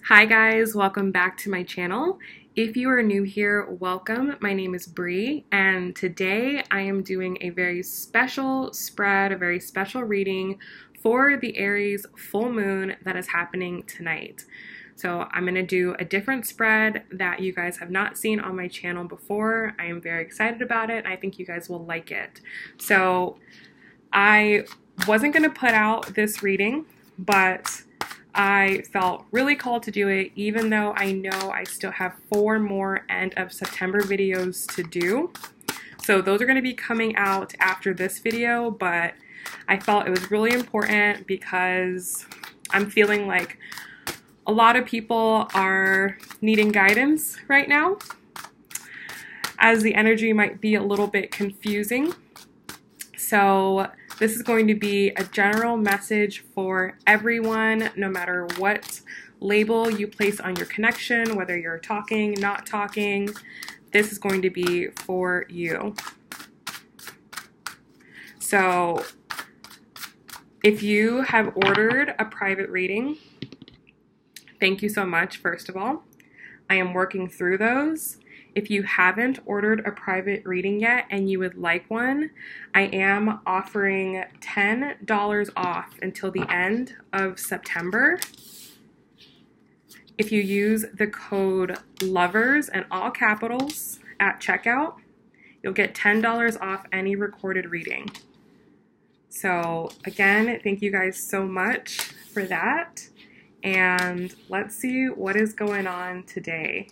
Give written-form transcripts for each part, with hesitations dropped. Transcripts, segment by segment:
Hi guys, welcome back to my channel. If you are new here, welcome. My name is Bri, and today I am doing a very special spread, a very special reading for the Aries full moon that is happening tonight. So I'm going to do a different spread that you guys have not seen on my channel before. I am very excited about it, and I think you guys will like it. So I wasn't going to put out this reading, but I felt really called to do it, even though I know I still have 4 more end of September videos to do. So those are going to be coming out after this video, but I felt it was really important because I'm feeling like a lot of people are needing guidance right now, as the energy might be a little bit confusing. So this is going to be a general message for everyone, no matter what label you place on your connection, whether you're talking, not talking. This is going to be for you. So if you have ordered a private reading, thank you so much, first of all. I am working through those. If you haven't ordered a private reading yet and you would like one, I am offering $10 off until the end of September. If you use the code LOVERS in all capitals at checkout, you'll get $10 off any recorded reading. So again, thank you guys so much for that. And let's see what is going on today.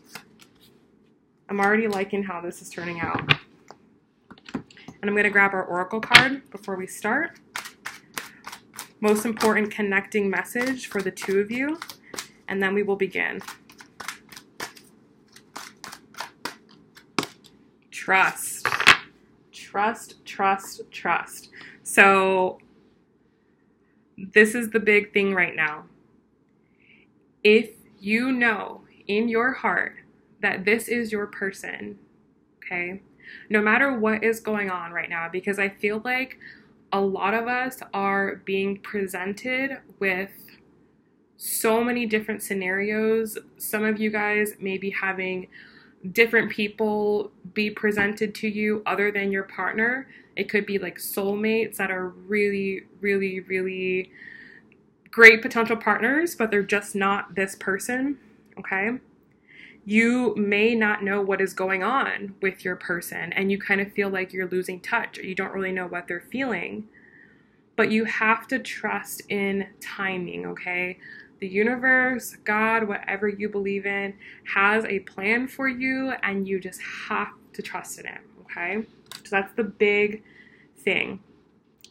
I'm already liking how this is turning out. And I'm going to grab our oracle card before we start. Most important connecting message for the two of you, and then we will begin. Trust. Trust, trust, trust. So this is the big thing right now. If you know in your heart that this is your person, okay? No matter what is going on right now, because I feel like a lot of us are being presented with so many different scenarios. Some of you guys may be having different people be presented to you other than your partner. It could be like soulmates that are really, really, really great potential partners, but they're just not this person, okay? You may not know what is going on with your person, and you kind of feel like you're losing touch, or you don't really know what they're feeling. But you have to trust in timing, okay? The universe, God, whatever you believe in, has a plan for you, and you just have to trust in it, okay? So that's the big thing.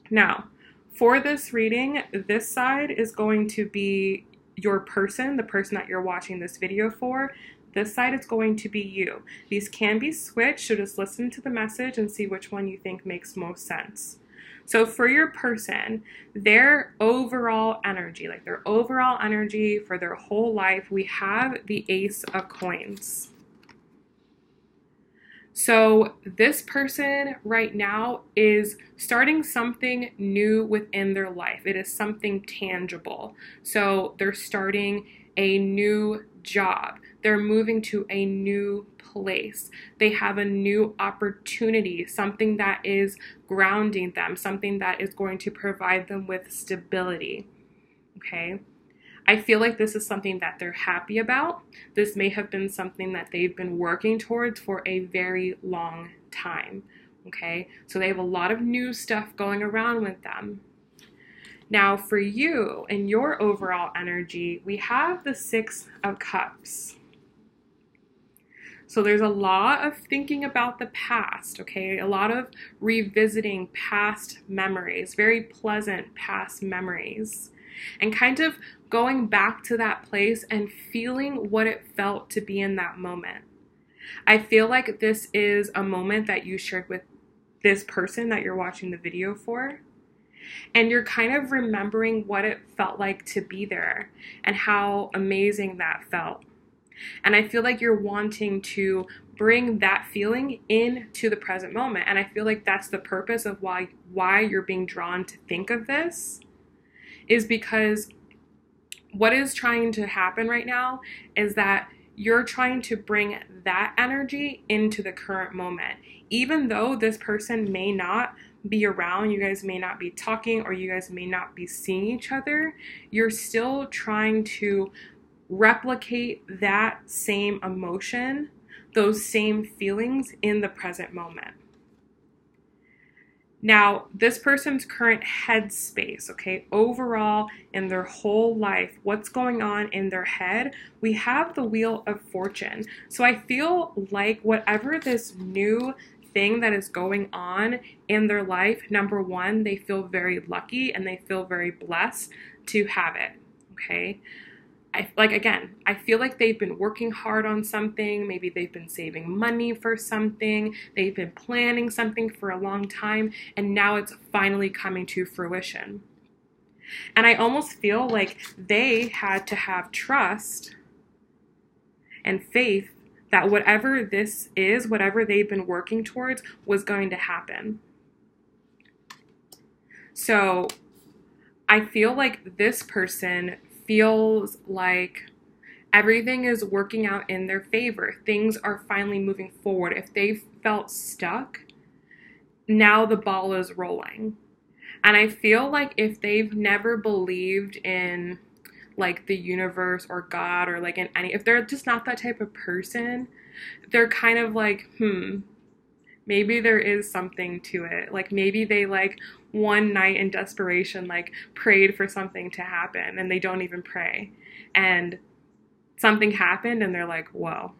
Now, for this reading, this side is going to be your person, the person that you're watching this video for. This side is going to be you. These can be switched, so just listen to the message and see which one you think makes most sense. So for your person, their overall energy, like their overall energy for their whole life, we have the Ace of Coins. So this person right now is starting something new within their life. It is something tangible. So they're starting a new job. They're moving to a new place. They have a new opportunity, something that is grounding them, something that is going to provide them with stability. Okay? I feel like this is something that they're happy about. This may have been something that they've been working towards for a very long time. Okay? So they have a lot of new stuff going around with them. Now for you and your overall energy, we have the Six of Cups. So there's a lot of thinking about the past, okay? A lot of revisiting past memories, very pleasant past memories, and kind of going back to that place and feeling what it felt to be in that moment. I feel like this is a moment that you shared with this person that you're watching the video for. And you're kind of remembering what it felt like to be there and how amazing that felt. And I feel like you're wanting to bring that feeling into the present moment. And I feel like that's the purpose of why you're being drawn to think of this, is because what is trying to happen right now is that you're trying to bring that energy into the current moment. Even though this person may not be around, you guys may not be talking, or you guys may not be seeing each other, you're still trying to replicate that same emotion, those same feelings in the present moment. Now, this person's current headspace, okay, overall in their whole life, what's going on in their head, we have the Wheel of Fortune. So I feel like whatever this new thing that is going on in their life, number one, they feel very lucky and they feel very blessed to have it, okay? I feel like they've been working hard on something. Maybe they've been saving money for something. They've been planning something for a long time, and now it's finally coming to fruition. And I almost feel like they had to have trust and faith that whatever this is, whatever they've been working towards, was going to happen. So I feel like this person feels like everything is working out in their favor. Things are finally moving forward. If they felt stuck, now the ball is rolling. And I feel like if they've never believed in like the universe or God or like in any, if they're just not that type of person, they're kind of like, maybe there is something to it. Like maybe they like one night in desperation like prayed for something to happen and they don't even pray. And something happened and they're like, whoa.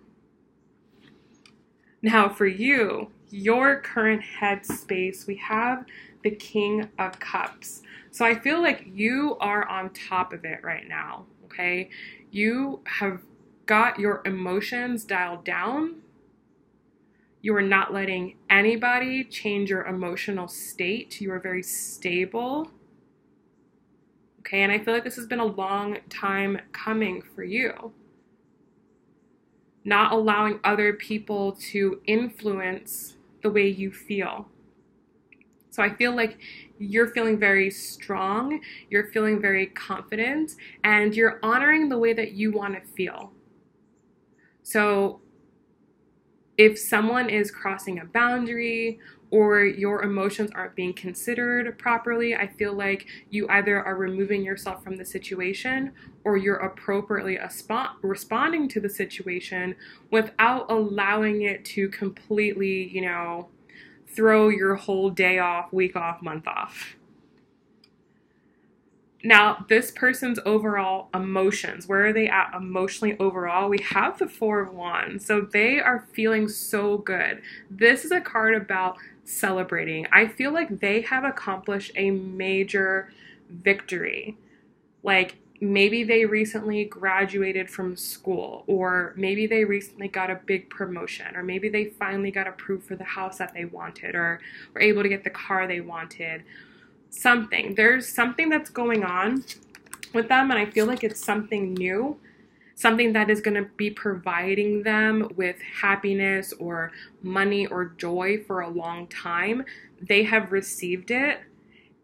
Now for you, your current headspace, we have the King of Cups. So I feel like you are on top of it right now, okay? You have got your emotions dialed down. You are not letting anybody change your emotional state. You are very stable. Okay, and I feel like this has been a long time coming for you. Not allowing other people to influence the way you feel. So I feel like you're feeling very strong, you're feeling very confident, and you're honoring the way that you want to feel. So if someone is crossing a boundary or your emotions aren't being considered properly, I feel like you either are removing yourself from the situation or you're appropriately responding to the situation without allowing it to completely, throw your whole day off, week off, month off. Now, this person's overall emotions, where are they at emotionally overall? We have the Four of Wands. So they are feeling so good. This is a card about celebrating. I feel like they have accomplished a major victory. Like maybe they recently graduated from school, or maybe they recently got a big promotion, or maybe they finally got approved for the house that they wanted, or were able to get the car they wanted. There's something that's going on with them, and I feel like it's something new, something that is going to be providing them with happiness or money or joy for a long time. They have received it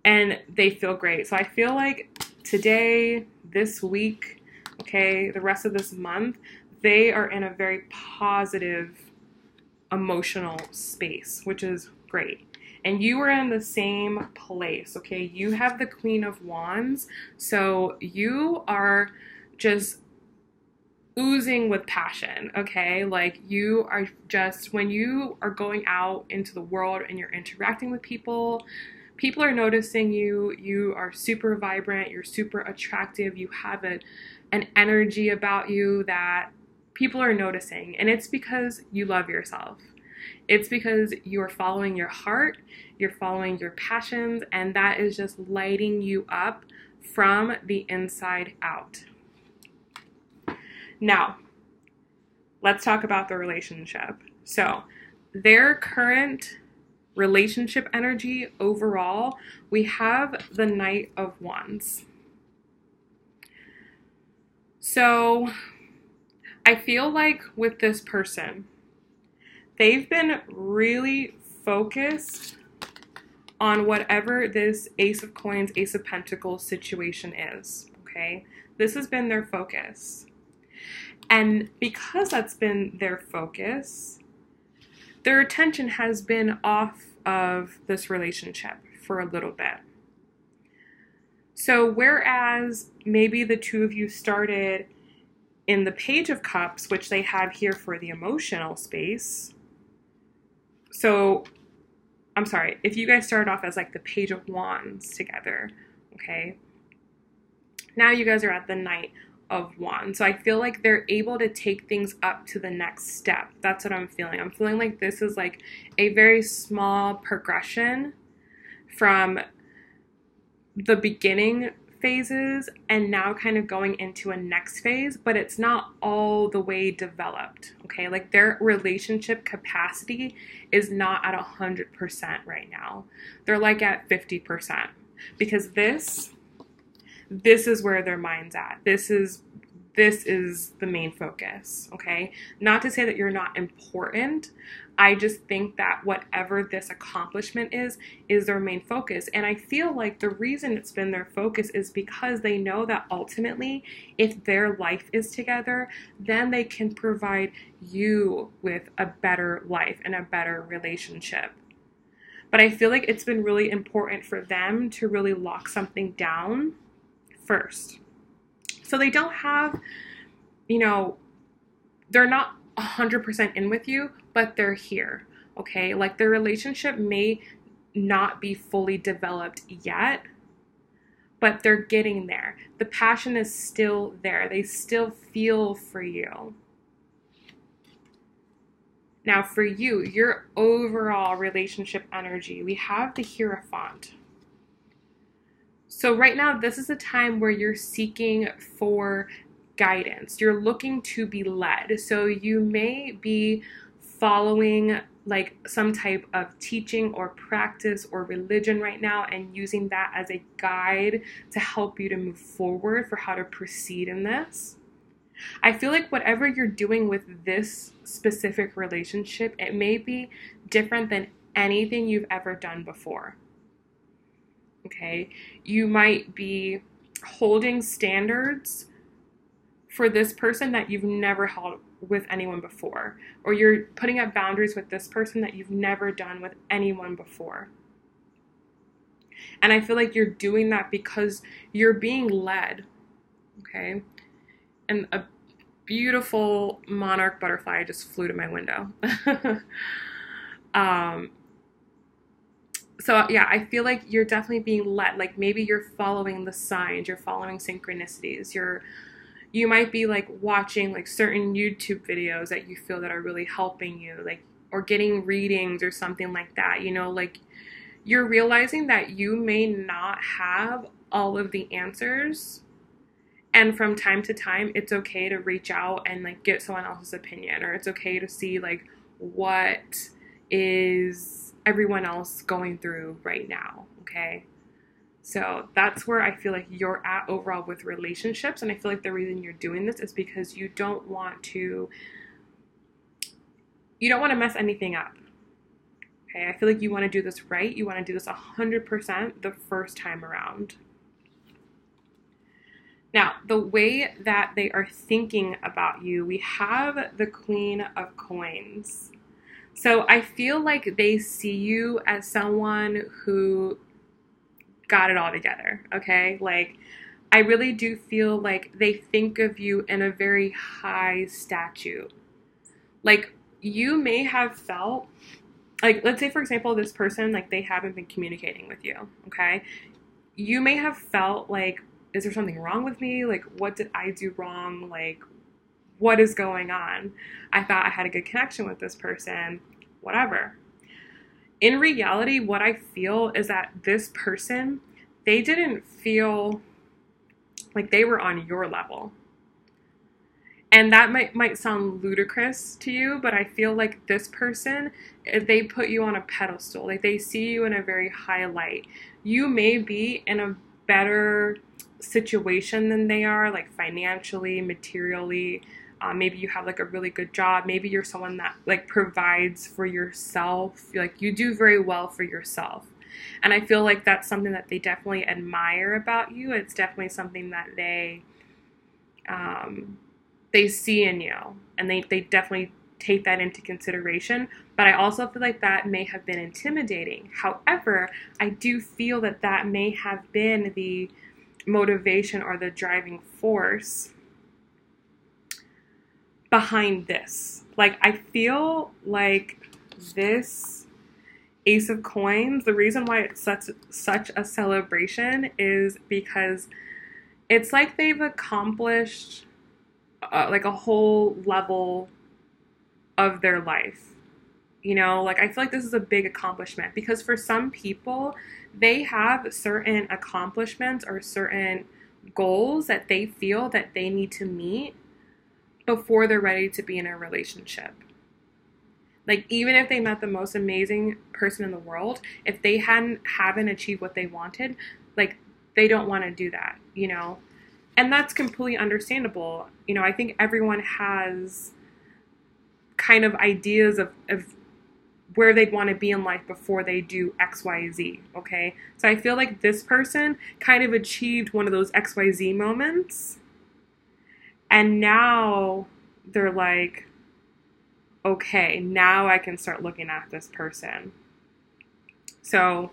and they feel great. So I feel like today, this week, okay, the rest of this month, they are in a very positive emotional space, which is great. And you are in the same place, okay? You have the Queen of Wands, so you are just oozing with passion, okay? Like you are just, when you are going out into the world and you're interacting with people, people are noticing you. You are super vibrant, you're super attractive, you have an energy about you that people are noticing, and it's because you love yourself. It's because you are following your heart, you're following your passions, and that is just lighting you up from the inside out. Now, let's talk about the relationship. So, their current relationship energy overall, we have the Knight of Wands. So, I feel like with this person, they've been really focused on whatever this Ace of Coins, Ace of Pentacles situation is, okay? This has been their focus. And because that's been their focus, their attention has been off of this relationship for a little bit. So whereas maybe the two of you started in the Page of Cups, which they have here for the emotional space. So, I'm sorry, if you guys started off as like the Page of Wands together, okay? Now you guys are at the Knight of Wands. So I feel like they're able to take things up to the next step. That's what I'm feeling. I'm feeling like this is like a very small progression from the beginning phases and now kind of going into a next phase, but it's not all the way developed, okay? Like their relationship capacity is not at 100% right now. They're like at 50% because this is where their mind's at. This is the main focus, okay? Not to say that you're not important. I just think that whatever this accomplishment is their main focus. And I feel like the reason it's been their focus is because they know that ultimately, if their life is together, then they can provide you with a better life and a better relationship. But I feel like it's been really important for them to really lock something down first. So they don't have, they're not 100% in with you, but they're here, okay? Like their relationship may not be fully developed yet, but they're getting there. The passion is still there. They still feel for you. Now for you, your overall relationship energy, we have the Hierophant. So right now, this is a time where you're seeking for guidance. You're looking to be led. So you may be following like some type of teaching or practice or religion right now and using that as a guide to help you to move forward for how to proceed in this. I feel like whatever you're doing with this specific relationship, it may be different than anything you've ever done before. Okay, you might be holding standards for this person that you've never held with anyone before, or you're putting up boundaries with this person that you've never done with anyone before. And I feel like you're doing that because you're being led, okay? And a beautiful monarch butterfly just flew to my window. So yeah, I feel like you're definitely being led. Like maybe you're following the signs, you're following synchronicities. You might be like watching like certain YouTube videos that you feel that are really helping you, like, or getting readings or something like that. Like you're realizing that you may not have all of the answers. And from time to time, it's okay to reach out and like get someone else's opinion, or it's okay to see like what is everyone else going through right now, okay? So that's where I feel like you're at overall with relationships, and I feel like the reason you're doing this is because you don't want to mess anything up, okay? I feel like you want to do this right. You want to do this 100% the first time around. Now, the way that they are thinking about you, we have the Queen of Coins. So I feel like they see you as someone who got it all together, okay? Like, I really do feel like they think of you in a very high statute. Like, you may have felt, like, let's say, for example, this person, like, they haven't been communicating with you, okay? You may have felt like, is there something wrong with me? Like, what did I do wrong? Like, what is going on? I thought I had a good connection with this person, whatever. In reality, what I feel is that this person, they didn't feel like they were on your level. And that might sound ludicrous to you, but I feel like this person, they put you on a pedestal. Like they see you in a very high light. You may be in a better situation than they are, like financially, materially. Maybe you have like a really good job. Maybe you're someone that like provides for yourself. Like you do very well for yourself. And I feel like that's something that they definitely admire about you. It's definitely something that they see in you, and they definitely take that into consideration. But I also feel like that may have been intimidating. However, I do feel that that may have been the motivation or the driving force behind this. Like, I feel like this Ace of Coins, the reason why it's such a celebration is because it's like they've accomplished like a whole level of their life. You know, like, I feel like this is a big accomplishment, because for some people, they have certain accomplishments or certain goals that they feel that they need to meet before they're ready to be in a relationship. Like, even if they met the most amazing person in the world, if they haven't achieved what they wanted, like, they don't want to do that, you know? And that's completely understandable. You know, I think everyone has kind of ideas of where they'd want to be in life before they do X, Y, Z, okay? So I feel like this person kind of achieved one of those X, Y, Z moments, and now they're like, okay, now I can start looking at this person. So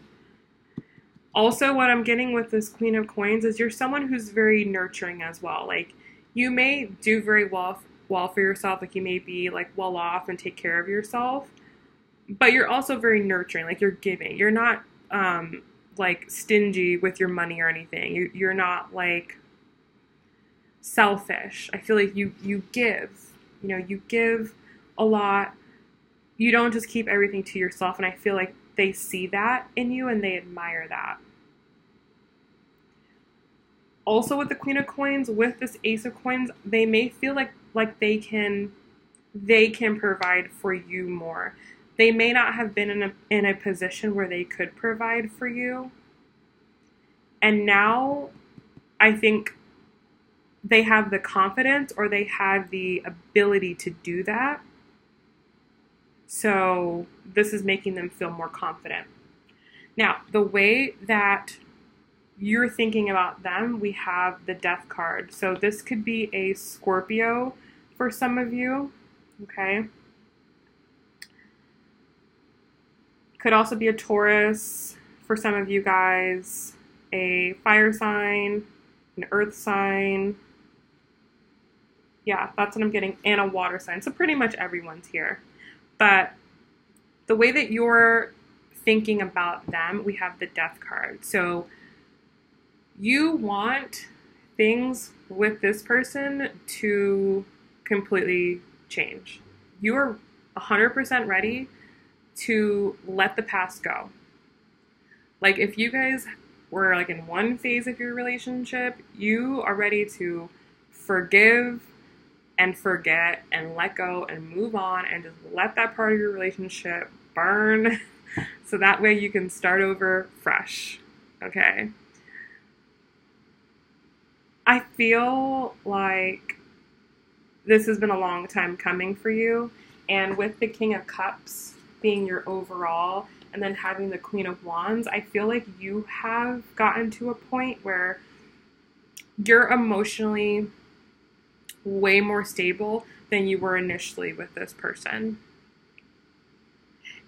also what I'm getting with this Queen of Coins is you're someone who's very nurturing as well. Like, you may do very well for yourself. Like, you may be like well off and take care of yourself, but you're also very nurturing. Like, you're giving. You're not like stingy with your money or anything. You're not like selfish. I feel like you give. You know, you give a lot. You don't just keep everything to yourself, and I feel like they see that in you and they admire that. Also, with the Queen of Coins, with this Ace of Coins, they may feel like they can provide for you more. They may not have been in a position where they could provide for you, and now I think they have the confidence, or they have the ability to do that. So this is making them feel more confident. Now, the way that you're thinking about them, we have the Death card. So this could be a Scorpio for some of you, okay? Could also be a Taurus for some of you guys, a fire sign, an earth sign. Yeah, that's what I'm getting, and a water sign. So pretty much everyone's here. But the way that you're thinking about them, we have the Death card. So you want things with this person to completely change. You're 100% ready to let the past go. Like, if you guys were like in one phase of your relationship, you are ready to forgive and forget and let go and move on and just let that part of your relationship burn so that way you can start over fresh, okay? I feel like this has been a long time coming for you, and with the King of Cups being your overall and then having the Queen of Wands, I feel like you have gotten to a point where you're emotionally way more stable than you were initially with this person.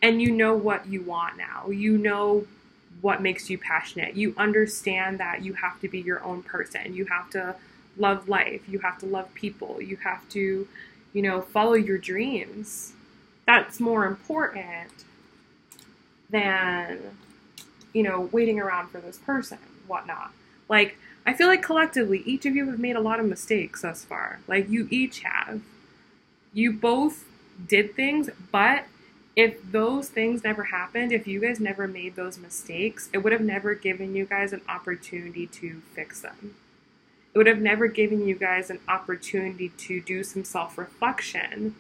And you know what you want now. You know what makes you passionate. You understand that you have to be your own person. You have to love life. You have to love people. You have to, you know, follow your dreams. That's more important than, you know, waiting around for this person, whatnot. Like, I feel like collectively, each of you have made a lot of mistakes thus far. Like, you each have. You both did things, but if those things never happened, if you guys never made those mistakes, it would have never given you guys an opportunity to fix them. It would have never given you guys an opportunity to do some self-reflection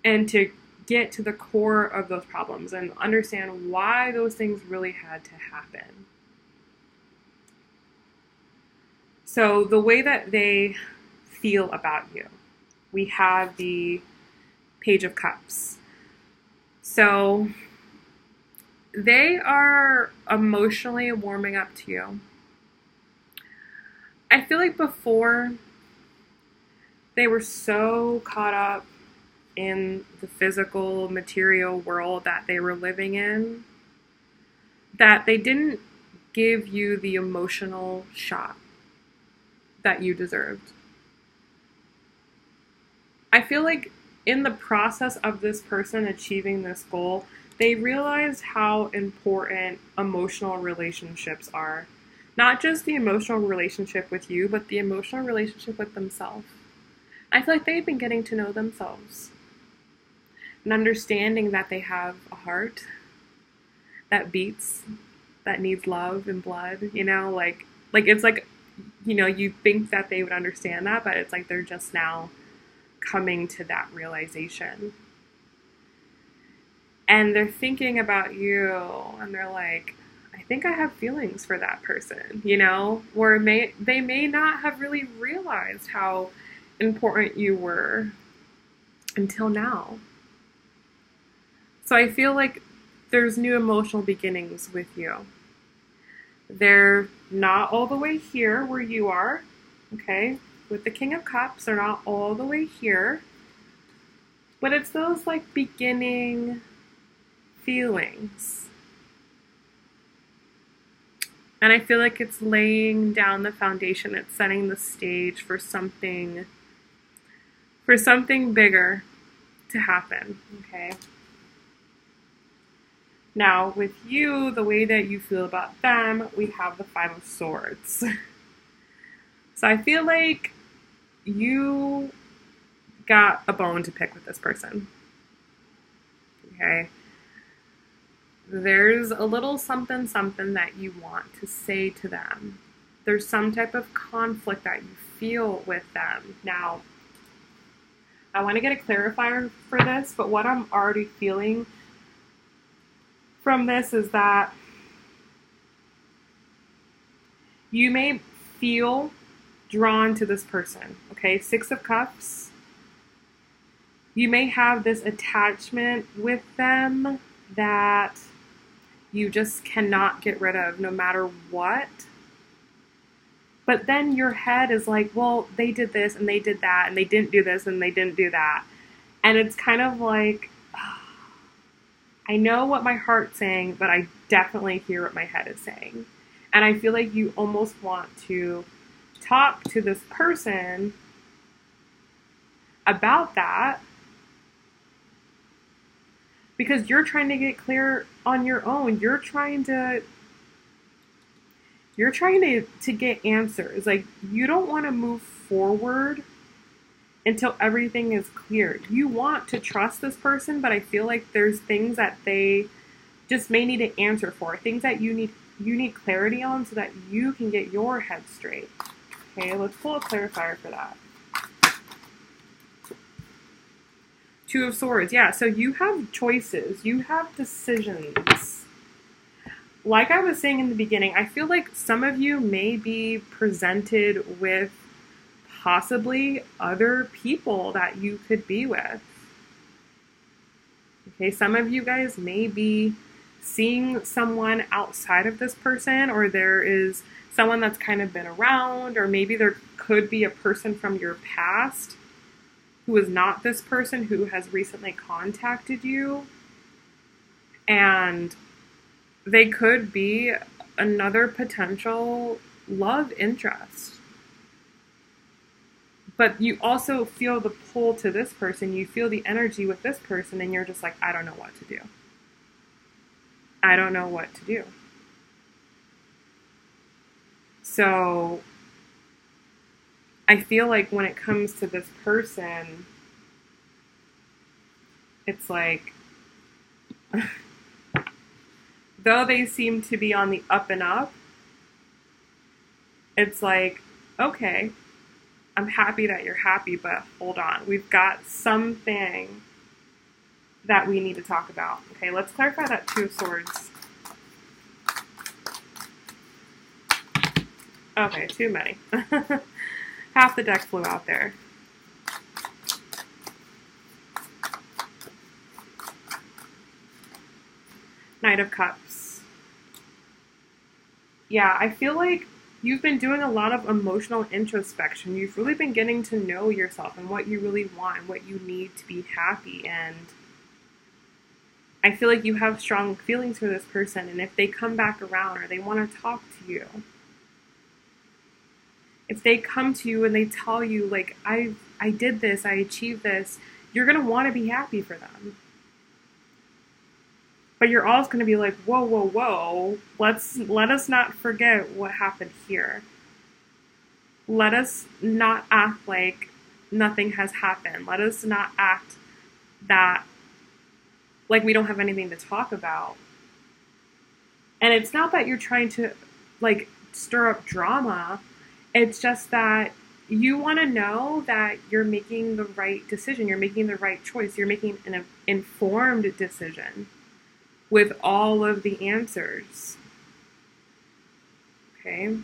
and to get to the core of those problems and understand why those things really had to happen. So the way that they feel about you, we have the Page of Cups. So they are emotionally warming up to you. I feel like before they were so caught up in the physical, material world that they were living in that they didn't give you the emotional shot that you deserved. I feel like in the process of this person achieving this goal, they realized how important emotional relationships are. Not just the emotional relationship with you, but the emotional relationship with themselves. I feel like they've been getting to know themselves and understanding that they have a heart that beats, that needs love and blood, you know, like it's like, you know, you think that they would understand that, but it's like they're just now coming to that realization. And they're thinking about you and they're like, I think I have feelings for that person, you know, or they may not have really realized how important you were until now. So I feel like there's new emotional beginnings with you. They're not all the way here where you are, okay? With the King of Cups, they're not all the way here. But it's those like beginning feelings. And I feel like it's laying down the foundation. It's setting the stage for something bigger to happen, okay? Now, with you, the way that you feel about them, we have the Five of Swords. So I feel like you got a bone to pick with this person. Okay? There's a little something that you want to say to them. There's some type of conflict that you feel with them. Now, I want to get a clarifier for this, but what I'm already feeling from this is that you may feel drawn to this person, okay? Six of Cups. You may have this attachment with them that you just cannot get rid of no matter what. But then your head is like, well, they did this and they did that and they didn't do this and they didn't do that. And it's kind of like, I know what my heart's saying, but I definitely hear what my head is saying. And I feel like you almost want to talk to this person about that because you're trying to get clear on your own. You're trying to get answers. Like, you don't want to move forward until everything is clear. You want to trust this person, but I feel like there's things that they just may need an answer for, things that you need clarity on so that you can get your head straight. Okay, let's pull a clarifier for that. Two of Swords. Yeah, so you have choices. You have decisions. Like I was saying in the beginning, I feel like some of you may be presented with possibly other people that you could be with. Okay, some of you guys may be seeing someone outside of this person, or there is someone that's kind of been around, or maybe there could be a person from your past who is not this person who has recently contacted you, and they could be another potential love interest. But you also feel the pull to this person, you feel the energy with this person, and you're just like, I don't know what to do. I don't know what to do. So I feel like when it comes to this person, it's like, though they seem to be on the up and up, it's like, okay, I'm happy that you're happy, but hold on. We've got something that we need to talk about. Okay, let's clarify that Two of Swords. Okay, too many. Half the deck flew out there. Knight of Cups. Yeah, I feel like you've been doing a lot of emotional introspection. You've really been getting to know yourself and what you really want and what you need to be happy. And I feel like you have strong feelings for this person. And if they come back around or they want to talk to you, if they come to you and they tell you, like, I did this, I achieved this, you're going to want to be happy for them. But you're also going to be like, whoa, whoa, whoa, let us not forget what happened here. Let us not act like nothing has happened. Let us not act that like we don't have anything to talk about. And it's not that you're trying to, like, stir up drama. It's just that you want to know that you're making the right decision. You're making the right choice. You're making an informed decision with all of the answers. Okay.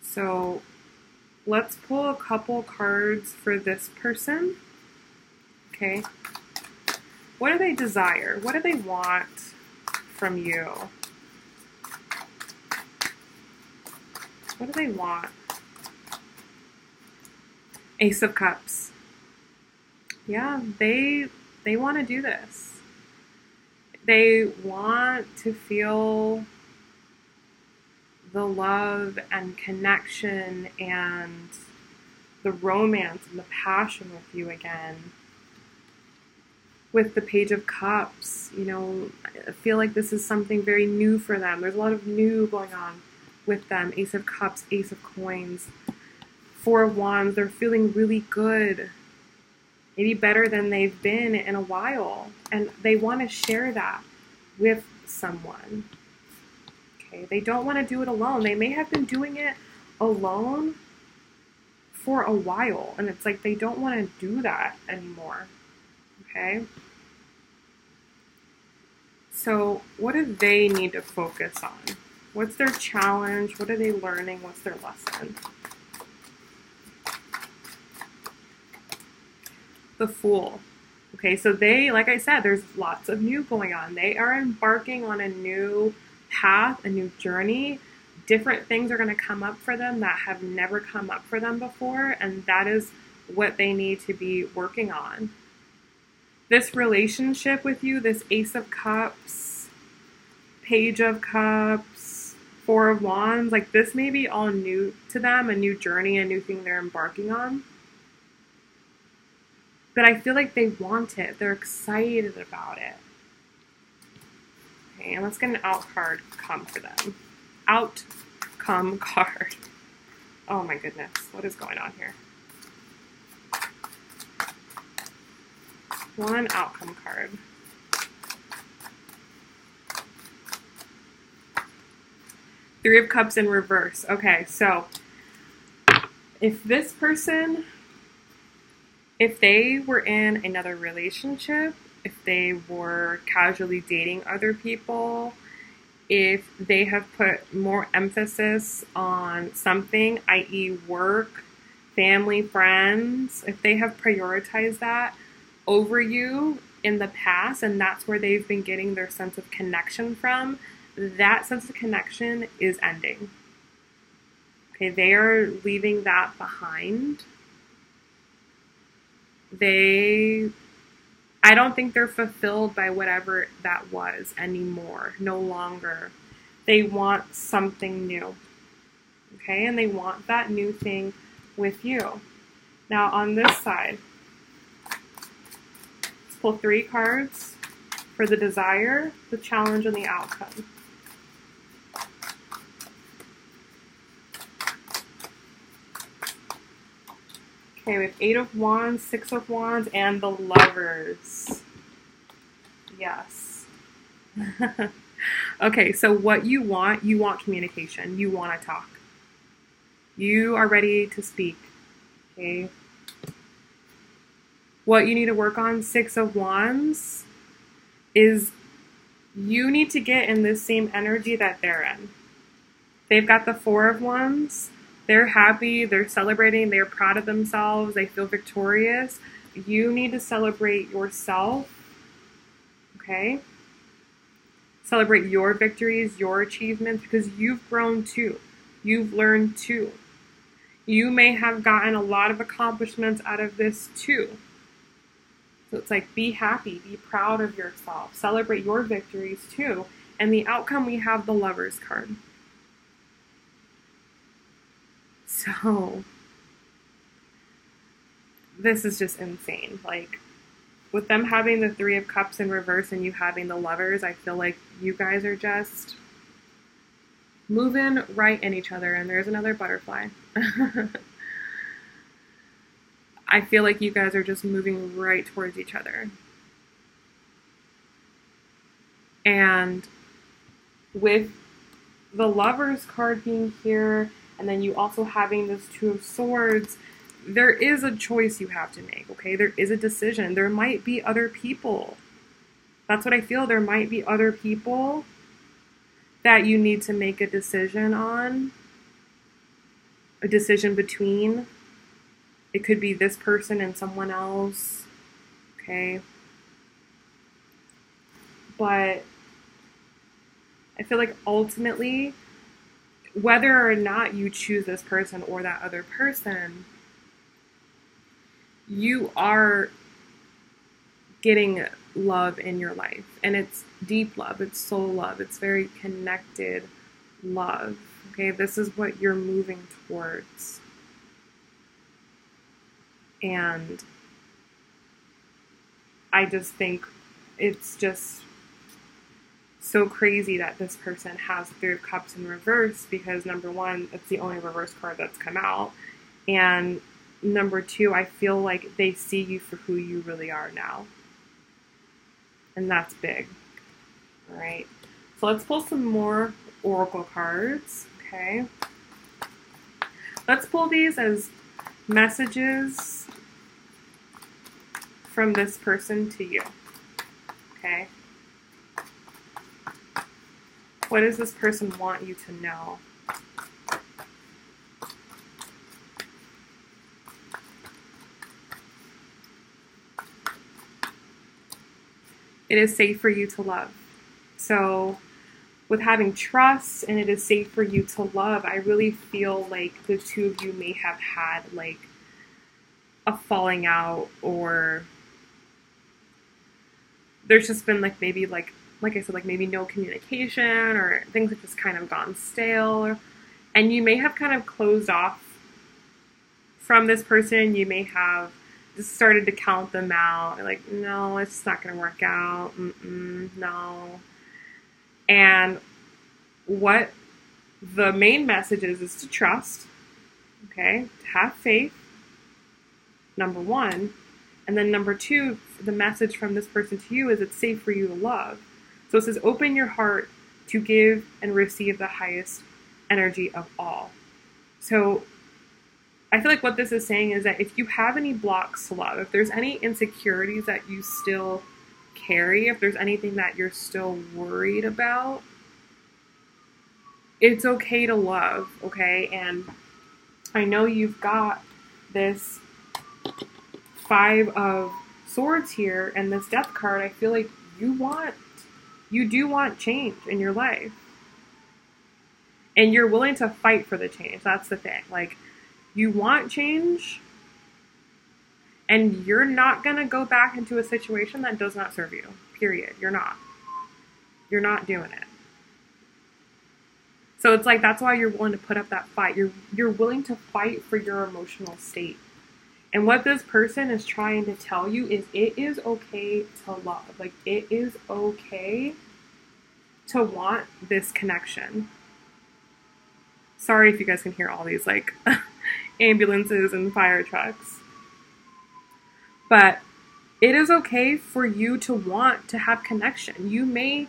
So let's pull a couple cards for this person. Okay. What do they desire? What do they want from you? What do they want? Ace of Cups. Yeah, they want to do this. They want to feel the love and connection and the romance and the passion with you again. With the Page of Cups, you know, I feel like this is something very new for them. There's a lot of new going on with them. Ace of Cups, Ace of Coins, Four of Wands. They're feeling really good. Maybe better than they've been in a while. And they want to share that with someone. Okay, they don't want to do it alone. They may have been doing it alone for a while. And it's like they don't want to do that anymore. Okay? So what do they need to focus on? What's their challenge? What are they learning? What's their lesson? The Fool. Okay, so they, like I said, there's lots of new going on. They are embarking on a new path, a new journey. Different things are going to come up for them that have never come up for them before, and that is what they need to be working on. This relationship with you, this Ace of Cups, Page of Cups, Four of Wands, like this may be all new to them, a new journey, a new thing they're embarking on. But I feel like they want it. They're excited about it. Okay, and let's get an out card come for them. Outcome card. Oh my goodness, what is going on here? One outcome card. Three of Cups in reverse. Okay, so if this person, if they were in another relationship, if they were casually dating other people, if they have put more emphasis on something, i.e. work, family, friends, if they have prioritized that over you in the past, and that's where they've been getting their sense of connection from, that sense of connection is ending. Okay, they are leaving that behind. I don't think they're fulfilled by whatever that was anymore, no longer. They want something new. Okay, and they want that new thing with you. Now on this side, let's pull 3 cards for the desire, the challenge, and the outcome. Okay, we have 8 of Wands, 6 of Wands, and the Lovers. Yes. Okay, so what you want communication. You want to talk. You are ready to speak. Okay. What you need to work on, 6 of Wands, is you need to get in the same energy that they're in. They've got the 4 of Wands. They're happy, they're celebrating, they're proud of themselves, they feel victorious. You need to celebrate yourself, okay? Celebrate your victories, your achievements, because you've grown too. You've learned too. You may have gotten a lot of accomplishments out of this too. So it's like, be happy, be proud of yourself, celebrate your victories too. And the outcome, we have the Lovers card. So this is just insane. Like, with them having the Three of Cups in reverse and you having the Lovers, I feel like you guys are just moving right in each other. And there's another butterfly. I feel like you guys are just moving right towards each other. And with the Lovers card being here, and then you also having this Two of Swords, there is a choice you have to make, okay? There is a decision. There might be other people. That's what I feel. There might be other people that you need to make a decision on, a decision between. It could be this person and someone else, okay? But I feel like ultimately, whether or not you choose this person or that other person, you are getting love in your life. And it's deep love, it's soul love, it's very connected love. Okay, this is what you're moving towards. And I just think it's just so crazy that this person has Three of Cups in reverse, because number one, it's the only reverse card that's come out. And number two, I feel like they see you for who you really are now. And that's big. All right. So let's pull some more oracle cards. Okay. Let's pull these as messages from this person to you. Okay. What does this person want you to know? It is safe for you to love. So with having trust and it is safe for you to love, I really feel like the two of you may have had like a falling out, or there's just been like maybe like I said, like maybe no communication, or things have just kind of gone stale, and you may have kind of closed off from this person. You may have just started to count them out, like, no, it's just not going to work out. No. And what the main message is to trust, okay, to have faith, number one. And then number two, the message from this person to you is it's safe for you to love. So it says, open your heart to give and receive the highest energy of all. So I feel like what this is saying is that if you have any blocks to love, if there's any insecurities that you still carry, if there's anything that you're still worried about, it's okay to love, okay? And I know you've got this Five of Swords here and this Death card. I feel like you do want change in your life. And you're willing to fight for the change. That's the thing. Like, you want change, and you're not going to go back into a situation that does not serve you. Period. You're not. You're not doing it. So it's like, that's why you're willing to put up that fight. You're willing to fight for your emotional state. And what this person is trying to tell you is it is okay to love. Like, it is okay to want this connection. Sorry if you guys can hear all these, like, ambulances and fire trucks. But it is okay for you to want to have connection. You may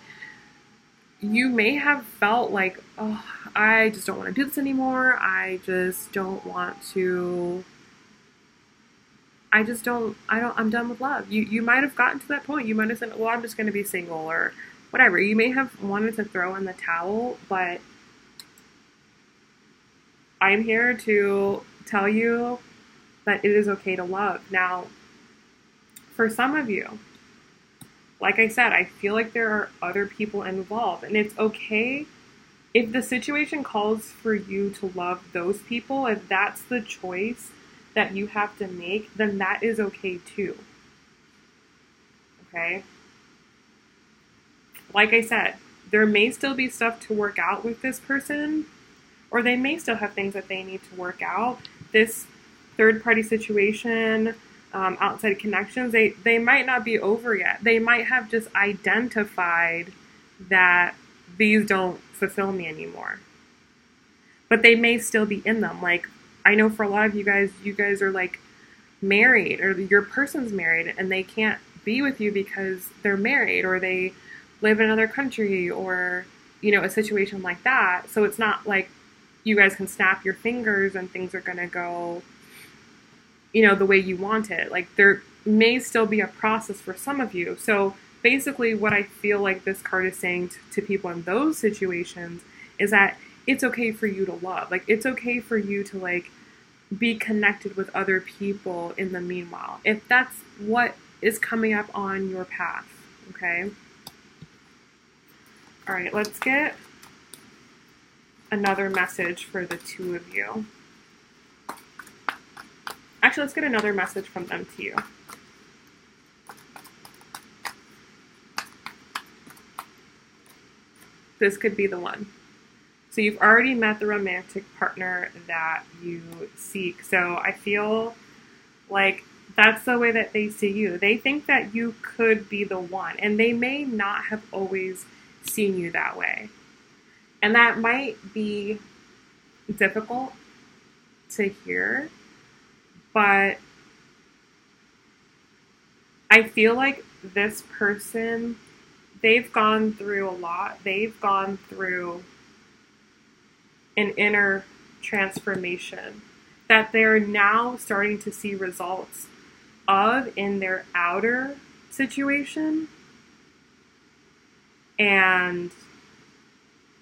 have felt like, oh, I just don't want to do this anymore. I'm done with love. You might have gotten to that point. You might have said, well, I'm just going to be single, or whatever. You may have wanted to throw in the towel, but I'm here to tell you that it is okay to love. Now, for some of you, Like I said, I feel like there are other people involved, and it's okay if the situation calls for you to love those people. If that's the choice that you have to make, then that is okay too. Okay? Like I said, there may still be stuff to work out with this person, or they may still have things that they need to work out. This third party situation, outside connections, they might not be over yet. They might have just identified that these don't fulfill me anymore. But they may still be in them. Like, I know for a lot of you guys are like married, or your person's married, and they can't be with you because they're married, or they live in another country, or, you know, a situation like that. So it's not like you guys can snap your fingers and things are going to go, you know, the way you want it. Like, there may still be a process for some of you. So basically what I feel like this card is saying to people in those situations is that it's okay for you to love. Like, it's okay for you to, like, be connected with other people in the meanwhile, if that's what is coming up on your path. Okay? All right, let's get another message for the two of you. Actually, let's get another message from them to you. This could be the one. So you've already met the romantic partner that you seek. So I feel like that's the way that they see you. They think that you could be the one, and they may not have always seen you that way. And that might be difficult to hear, but I feel like this person, they've gone through a lot. They've gone through an inner transformation that they're now starting to see results of in their outer situation. And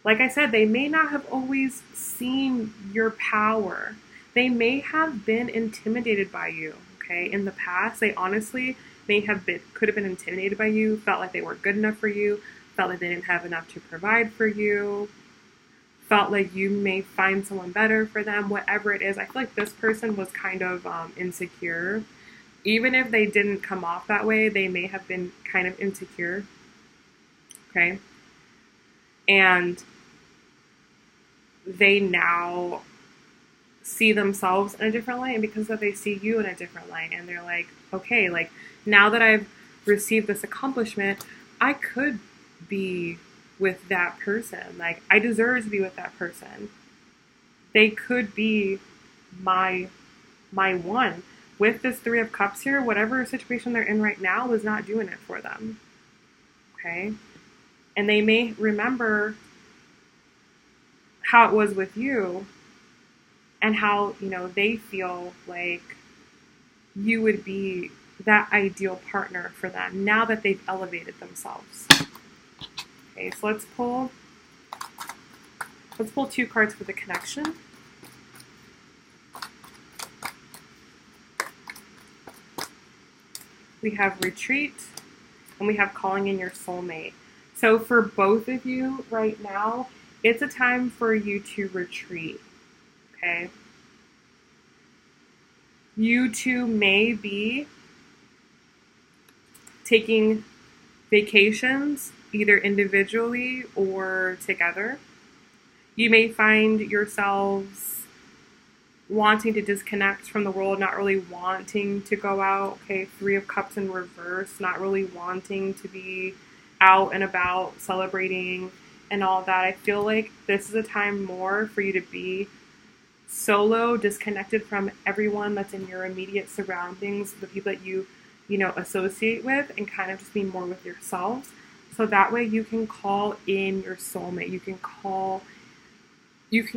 like I said, they may not have always seen your power. They may have been intimidated by you, okay? In the past, they honestly could have been intimidated by you, felt like they weren't good enough for you, felt like they didn't have enough to provide for you, felt like you may find someone better for them, whatever it is. I feel like this person was kind of insecure. Even if they didn't come off that way, they may have been kind of insecure. Okay? And they now see themselves in a different light, and because of that, they see you in a different light, and they're like, okay, like, now that I've received this accomplishment, I could be with that person. Like, I deserve to be with that person. They could be my one. With this Three of Cups here, whatever situation they're in right now was not doing it for them. Okay? And they may remember how it was with you, and how, you know, they feel like you would be that ideal partner for them now that they've elevated themselves. Okay, so let's pull two cards for the connection. We have retreat, and we have calling in your soulmate. So for both of you right now, it's a time for you to retreat. Okay? You two may be taking vacations, either individually or together. You may find yourselves wanting to disconnect from the world, not really wanting to go out. Okay, Three of Cups in reverse, not really wanting to be out and about celebrating and all that. I feel like this is a time more for you to be solo, disconnected from everyone that's in your immediate surroundings, the people that you associate with, and kind of just be more with yourselves. So that way you can call in your soulmate. You can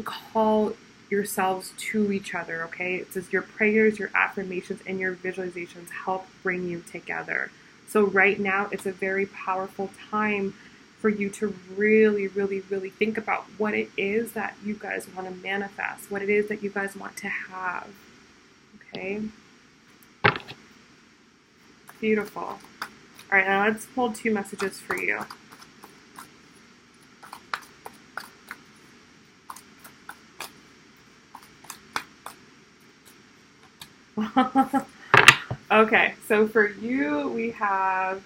call yourselves to each other, okay? It says your prayers, your affirmations, and your visualizations help bring you together. So right now, it's a very powerful time for you to really, really, really think about what it is that you guys want to manifest, what it is that you guys want to have, okay? Beautiful. All right, now let's pull 2 messages for you. Okay, so for you, we have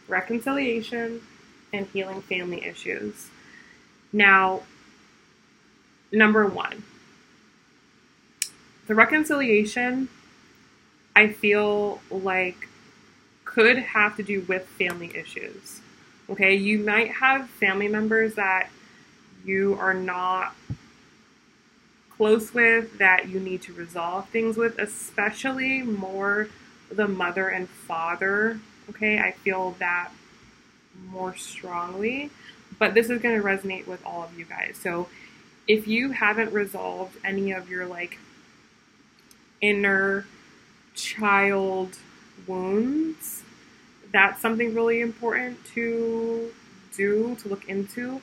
reconciliation and healing family issues. Now, number 1, the reconciliation, I feel like could have to do with family issues. Okay, you might have family members that you are not close with, that you need to resolve things with, especially more the mother and father. Okay, I feel that more strongly, but this is going to resonate with all of you guys. So if you haven't resolved any of your like inner child wounds, that's something really important to do, to look into.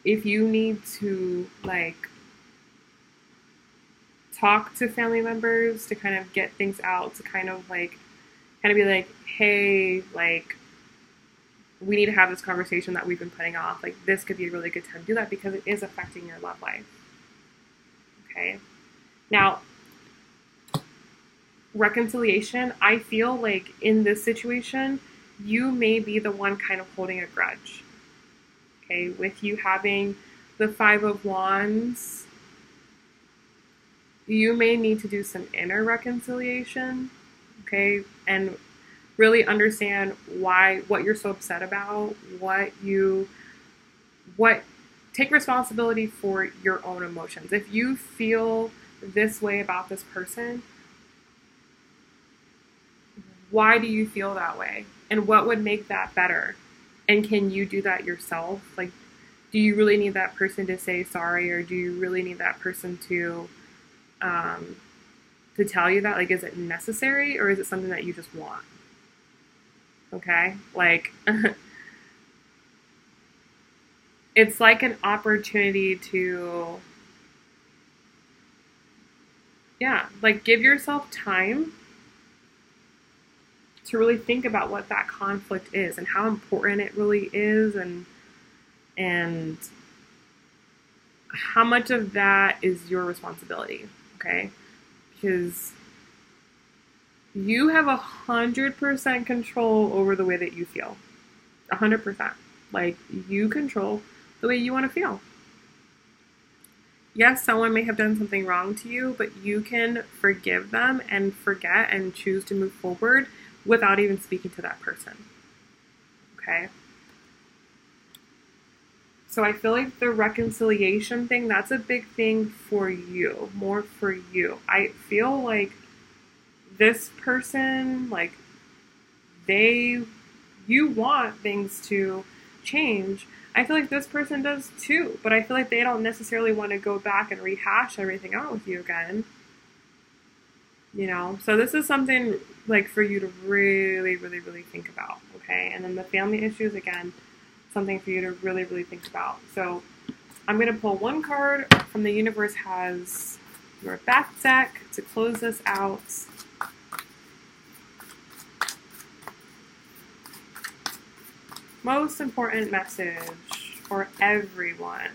If you need to like talk to family members to kind of get things out, to kind of be like, hey, like, we need to have this conversation that we've been putting off. Like, this could be a really good time to do that because it is affecting your love life. Okay. Now, reconciliation, I feel like in this situation, you may be the one kind of holding a grudge. Okay. With you having the 5 of Wands, you may need to do some inner reconciliation. Okay. And really understand what you're so upset about, take responsibility for your own emotions. If you feel this way about this person, why do you feel that way? And what would make that better? And can you do that yourself? Like, do you really need that person to say sorry, or do you really need that person to tell you that? Like, is it necessary, or is it something that you just want? Okay, like, it's like an opportunity to, like, give yourself time to really think about what that conflict is and how important it really is, and how much of that is your responsibility. Okay, because you have 100% control over the way that you feel. 100%. Like, you control the way you want to feel. Yes, someone may have done something wrong to you, but you can forgive them and forget and choose to move forward without even speaking to that person. Okay? So I feel like the reconciliation thing, that's a big thing for you, more for you. I feel like this person, like, you want things to change. I feel like this person does too, but I feel like they don't necessarily want to go back and rehash everything out with you again. You know, so this is something like for you to really, really, really think about. Okay. And then the family issues, again, something for you to really, really think about. So I'm going to pull 1 card from the universe, has your back deck to close this out. Most important message for everyone.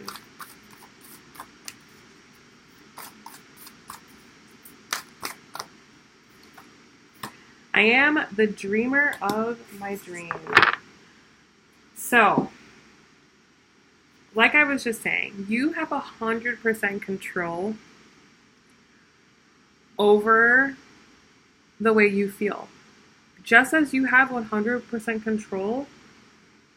I am the dreamer of my dreams. So, like I was just saying, you have 100% control over the way you feel. Just as you have 100% control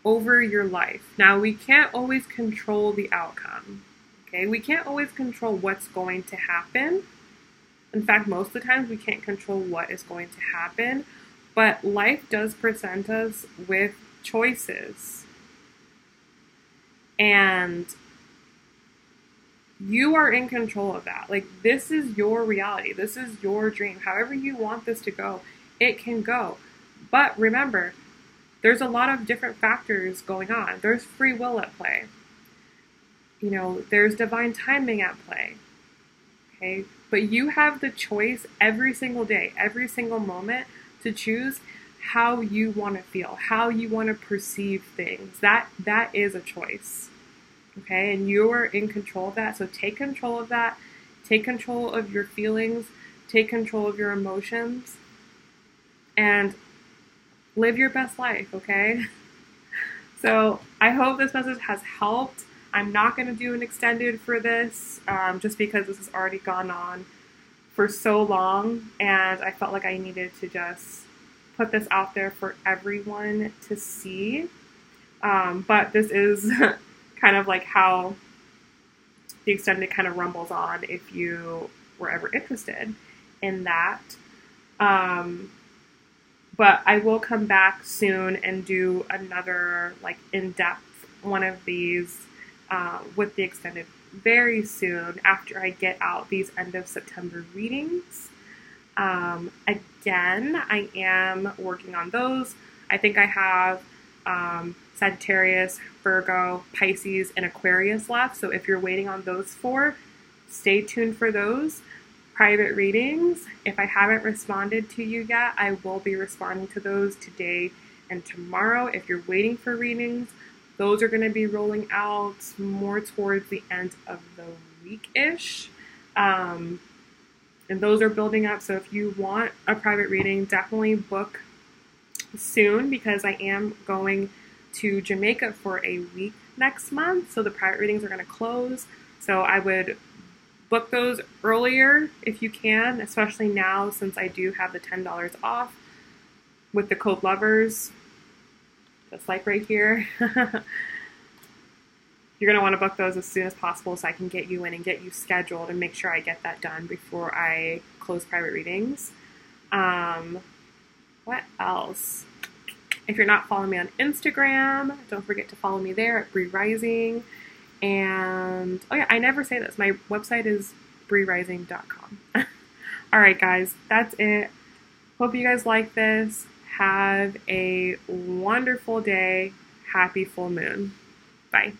over your life. Now, we can't always control the outcome. Okay? We can't always control what's going to happen. In fact, most of the times we can't control what is going to happen, but life does present us with choices. And you are in control of that. Like, this is your reality. This is your dream. However you want this to go, it can go. But remember, there's a lot of different factors going on. There's free will at play. You know, there's divine timing at play. But you have the choice every single day, every single moment, to choose how you want to feel, how you want to perceive things. That is a choice. Okay? And you're in control of that. So take control of that. Take control of your feelings. Take control of your emotions. And live your best life, okay? So I hope this message has helped. I'm not going to do an extended for this, just because this has already gone on for so long, and I felt like I needed to just put this out there for everyone to see. But this is kind of like how the extended kind of rumbles on if you were ever interested in that. But I will come back soon and do another like in-depth one of these with the extended very soon after I get out these end of September readings. Again, I am working on those. I think I have Sagittarius, Virgo, Pisces, and Aquarius left. So if you're waiting on those 4, stay tuned for those private readings. If I haven't responded to you yet, I will be responding to those today and tomorrow. If you're waiting for readings, those are going to be rolling out more towards the end of the week-ish. And those are building up. So if you want a private reading, definitely book soon, because I am going to Jamaica for a week next month. So the private readings are going to close. So I would book those earlier if you can, especially now since I do have the $10 off with the code LOVERS, just like right here. You're going to want to book those as soon as possible so I can get you in and get you scheduled and make sure I get that done before I close private readings. What else? If you're not following me on Instagram, don't forget to follow me there at Bri Rising. And, oh yeah, I never say this. My website is brirising.com. All right, guys, that's it. Hope you guys like this. Have a wonderful day. Happy full moon. Bye.